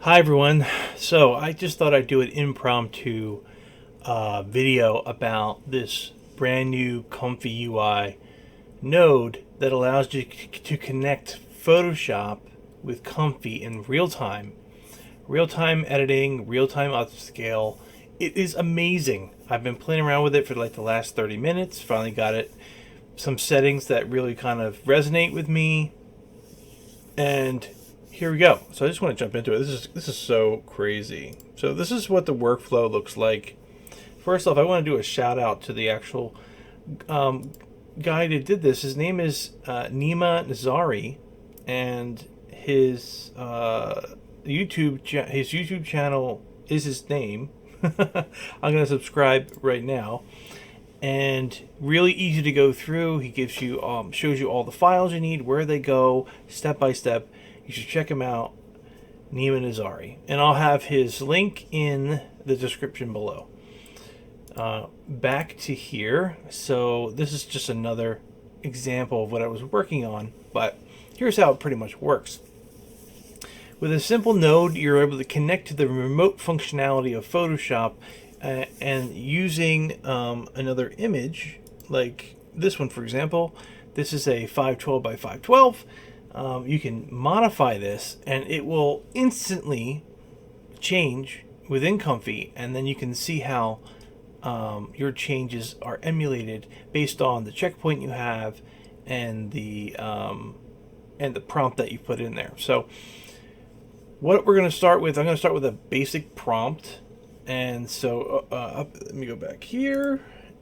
Hi everyone. So I just thought I'd do an impromptu video about this brand new ComfyUI node that allows you to connect Photoshop with Comfy in real time editing, real time upscale. It is amazing. I've been playing around with it for like the last 30 minutes. Finally got it some settings that really kind of resonate with me, and here we go. So I just want to jump into it. This is so crazy. So this is what the workflow looks like. First off, I want to do a shout out to the actual um, guy that did this. His name is Nima Nazari, and his YouTube channel is his name. I'm gonna subscribe right now, and really easy to go through. He gives you shows you all the files you need, where they go, step by step. You should check him out, Nima Nazari, and I'll have his link in the description below. Back to here. So this is just another example of what I was working on, but here's how it pretty much works. With a simple node, you're able to connect to the remote functionality of Photoshop, and using another image like this one, for example. This is a 512 by 512. You can modify this and it will instantly change within Comfy, and then you can see how your changes are emulated based on the checkpoint you have and the prompt that you put in there. So what we're going to start with, I'm going to start with a basic prompt. And so let me go back here.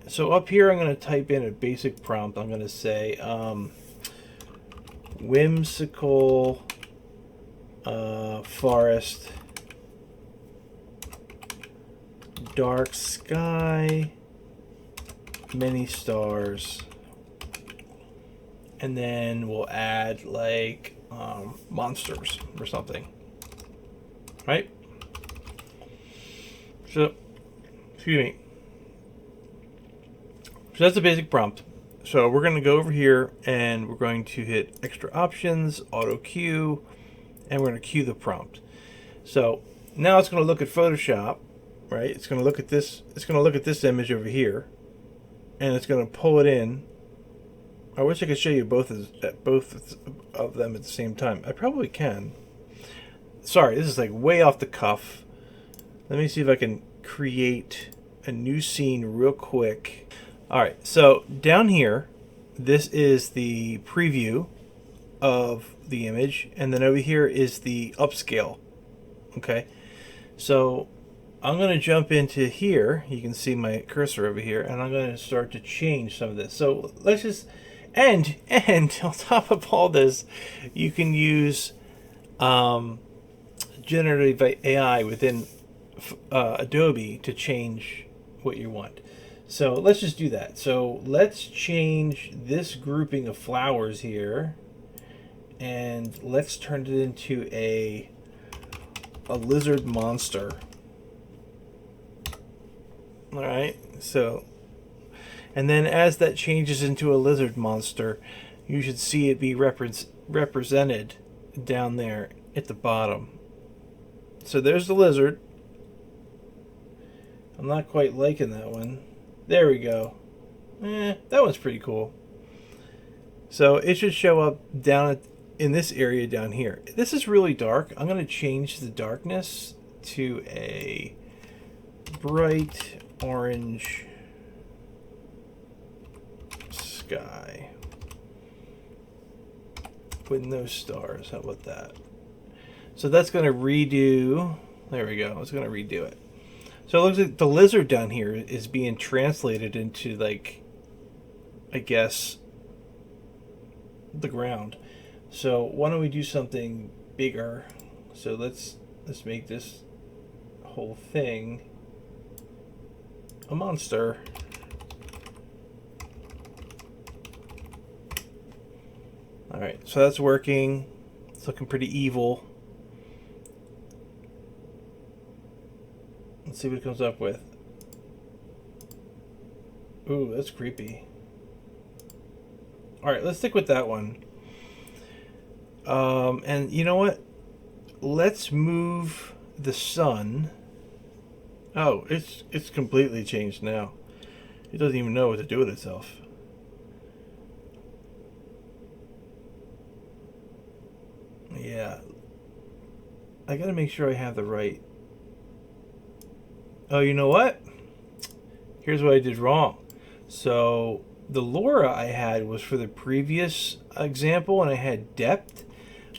So up here, I'm going to type in a basic prompt. I'm going to say whimsical forest, dark sky, many stars, and then we'll add like monsters or something, right? So, excuse me. So that's the basic prompt. So we're going to go over here and we're going to hit extra options, auto cue, and we're going to cue the prompt. So now it's going to look at Photoshop, right? It's going to look at this. It's going to look at this image over here, and it's going to pull it in. I wish I could show you both of them at the same time. I probably can. Sorry, this is like way off the cuff. Let me see if I can create a new scene real quick. All right, so down here, this is the preview of the image, and then over here is the upscale. Okay, so I'm going to jump into here. You can see my cursor over here, and I'm going to start to change some of this. So let's just, and on top of all this, you can use generative AI within Adobe to change what you want. So let's just do that. So let's change this grouping of flowers here, and let's turn it into a lizard monster. All right. So, and then as that changes into a lizard monster, you should see it be represented down there at the bottom. So there's the lizard. I'm not quite liking that one. There we go. That one's pretty cool. So it should show up down in this area down here. This is really dark. I'm going to change the darkness to a bright orange sky with no stars. How about that? So that's going to redo. There we go. It's going to redo it. So it looks like the lizard down here is being translated into, like, I guess, the ground. So why don't we do something bigger? So let's make this whole thing a monster. All right, so that's working. It's looking pretty evil. Let's see what it comes up with. Ooh, that's creepy. All right, let's stick with that one. And you know what? let's move the sun. Oh, it's completely changed now. It doesn't even know what to do with itself. Yeah. I gotta make sure I have the right. Oh, you know what? Here's what I did wrong. So the Laura I had was for the previous example, and I had depth.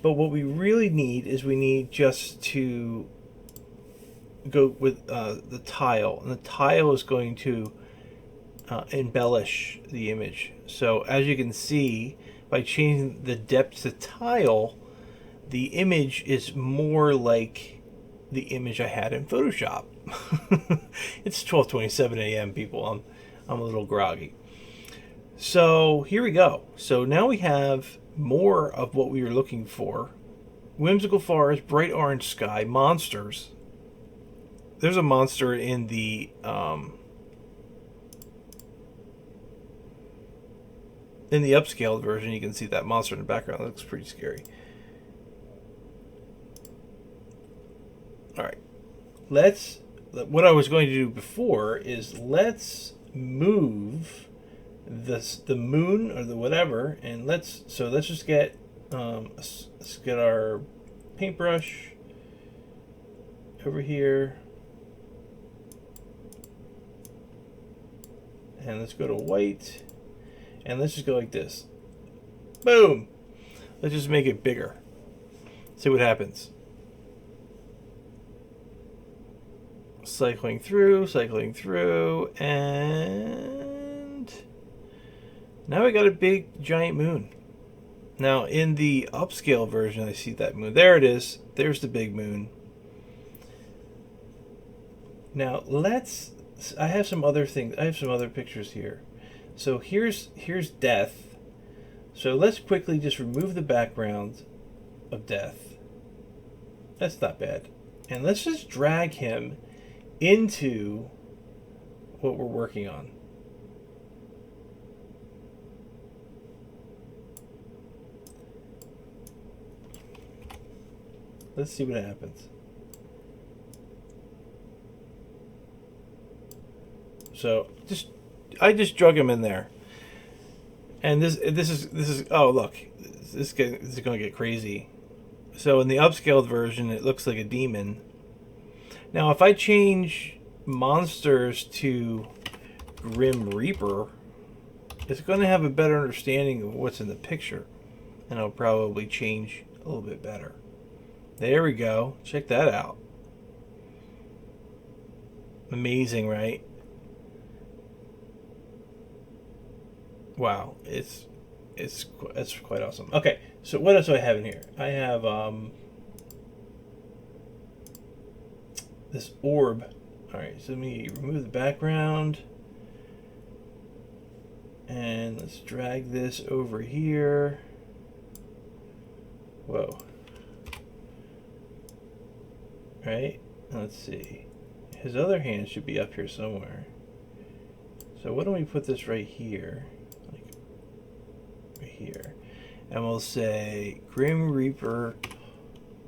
But what we really need is we need just to go with the tile, and the tile is going to embellish the image. So as you can see, by changing the depth to tile, the image is more like the image I had in Photoshop. It's 12:27 a.m. people. I'm a little groggy. So here we go. So now we have more of what we were looking for. Whimsical forest, bright orange sky, monsters. There's a monster in the upscaled version. You can see that monster in the background. It looks pretty scary. All right, what I was going to do before is let's move the moon or the whatever, and let's just get let's get our paintbrush over here, and let's go to white, and let's just go like this. Boom. Let's just make it bigger. See what happens. Cycling through, and now we got a big giant moon. Now in the upscale version, I see that moon. There it is. There's the big moon. Now I have some other things. I have some other pictures here. So here's Death. So let's quickly just remove the background of Death. That's not bad. And let's just drag him into what we're working on. Let's see what happens. So I just drug him in there, and this is oh look, this is going to get crazy. So in the upscaled version, it looks like a demon. Now, if I change monsters to Grim Reaper, it's going to have a better understanding of what's in the picture, and it'll probably change a little bit better. There we go. Check that out. Amazing, right? Wow, it's quite awesome. Okay, so what else do I have in here? I have this orb. All right, so let me remove the background, and let's drag this over here. Whoa. Right, let's see. His other hand should be up here somewhere. So why don't we put this right here? Here, and we'll say Grim Reaper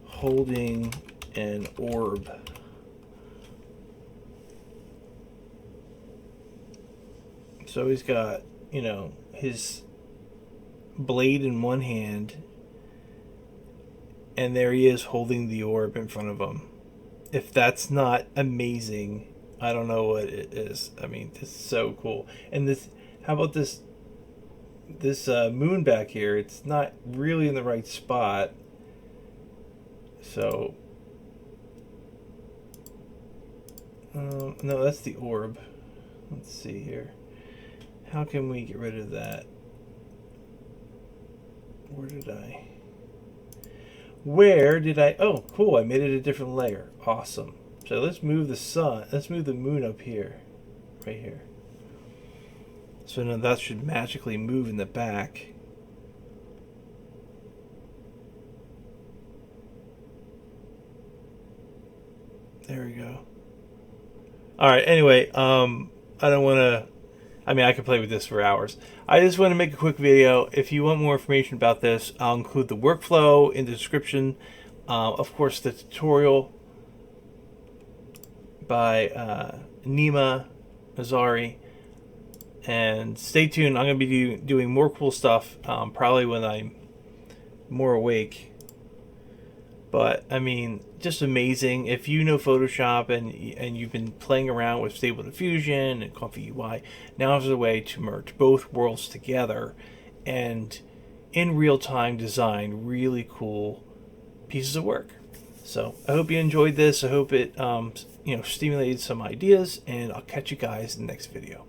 holding an orb. So he's got, you know, his blade in one hand, and there he is holding the orb in front of him. If that's not amazing, I don't know what it is. I mean, this is so cool. And this, how about this moon back here? It's not really in the right spot. So no, that's the orb. Let's see here. How can we get rid of that? Where did I? Oh, cool. I made it a different layer. Awesome. So let's move the sun. Let's move the moon up here. Right here. So now that should magically move in the back. There we go. All right, anyway, I don't want to, I mean, I could play with this for hours. I just want to make a quick video. If you want more information about this, I'll include the workflow in the description Of course, the tutorial by Nima Nazari. And stay tuned. I'm going to be doing more cool stuff, probably when I'm more awake. But I mean, just amazing. If you know Photoshop and you've been playing around with Stable Diffusion and ComfyUI, now there's a way to merge both worlds together and in real time design really cool pieces of work. So I hope you enjoyed this. I hope it stimulated some ideas, and I'll catch you guys in the next video.